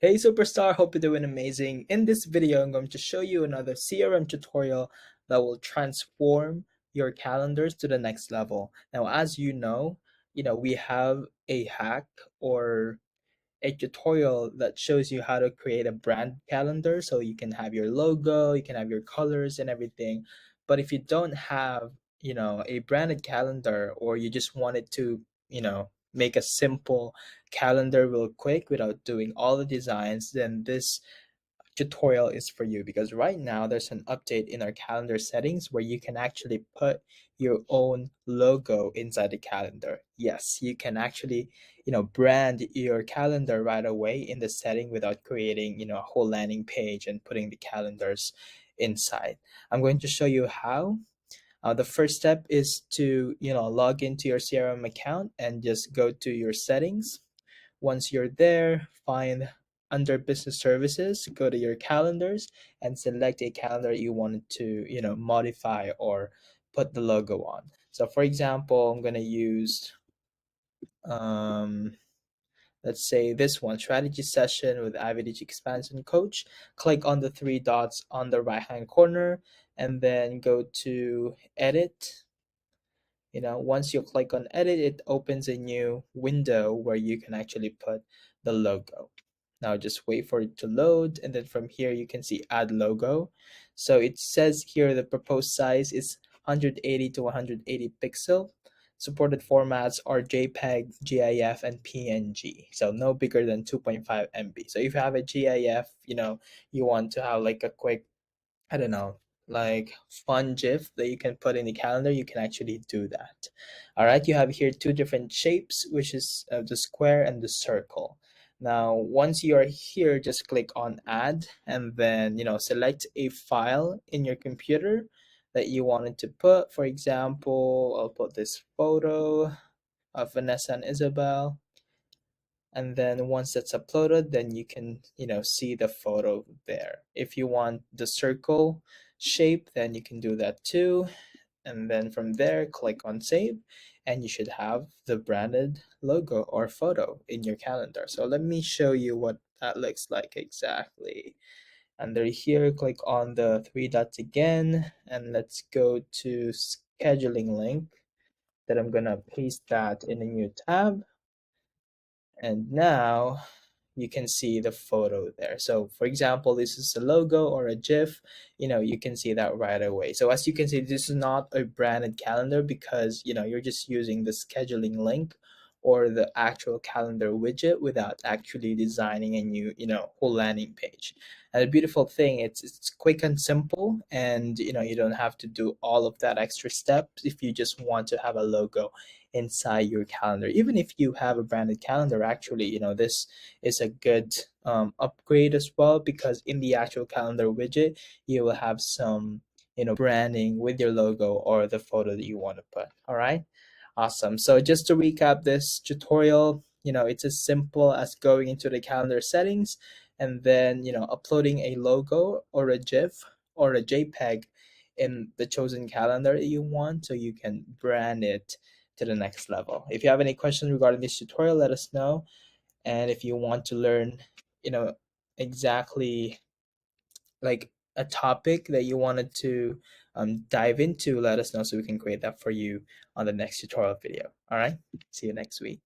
Hey superstar, hope you're doing amazing. In this video, I'm going to show you another CRM tutorial that will transform your calendars to the next level. Now, as we have a hack or a tutorial that shows you how to create a brand calendar so you can have your logo, you can have your colors and everything. But if you don't have, a branded calendar, or you just wanted to, make a simple calendar real quick without doing all the designs, then this tutorial is for you, because right now there's an update in our calendar settings where you can actually put your own logo inside the calendar. Yes, you can actually, brand your calendar right away in the setting without creating, a whole landing page and putting the calendars inside. I'm going to show you how. The first step is to, log into your CRM account and just go to your settings. Once you're there, find under business services, go to your calendars and select a calendar you wanted to, modify or put the logo on. So for example, I'm going to use, um, let's say this one, strategy session with IVDG expansion coach. Click on the three dots on the right hand corner and then go to edit. Once you click on edit, it opens a new window where you can actually put the logo. Now just wait for it to load, and then from here you can see add logo. So it says here the proposed size is 180 to 180 pixel. Supported formats are JPEG, GIF, and PNG. So no bigger than 2.5 MB. So if you have a GIF, you want to have like a quick, I don't know, like fun GIF that you can put in the calendar, you can actually do that. All right, you have here two different shapes, which is the square and the circle. Now, once you are here, just click on add and then, select a file in your computer that you wanted to put. For example, I'll put this photo of Vanessa and Isabel, and then once that's uploaded, then you can see the photo there. If you want the circle shape, then you can do that too, and then from there click on save, and you should have the branded logo or photo in your calendar. So let me show you what that looks like exactly. Under here, click on the three dots again, and let's go to scheduling link. That I'm gonna paste that in a new tab, and now you can see the photo there. So for example, this is a logo or a GIF, you can see that right away. So as you can see, this is not a branded calendar because, you're just using the scheduling link or the actual calendar widget without actually designing a new, whole landing page. And the beautiful thing, it's quick and simple, and you don't have to do all of that extra steps if you just want to have a logo inside your calendar. Even if you have a branded calendar, actually, this is a good upgrade as well, because in the actual calendar widget you will have some branding with your logo or the photo that you want to put. All right, awesome. So just to recap this tutorial, it's as simple as going into the calendar settings and then uploading a logo or a GIF or a JPEG in the chosen calendar that you want, so you can brand it to the next level. If you have any questions regarding this tutorial, let us know. And if you want to learn, exactly like a topic that you wanted to dive into, let us know so we can create that for you on the next tutorial video. All right, see you next week.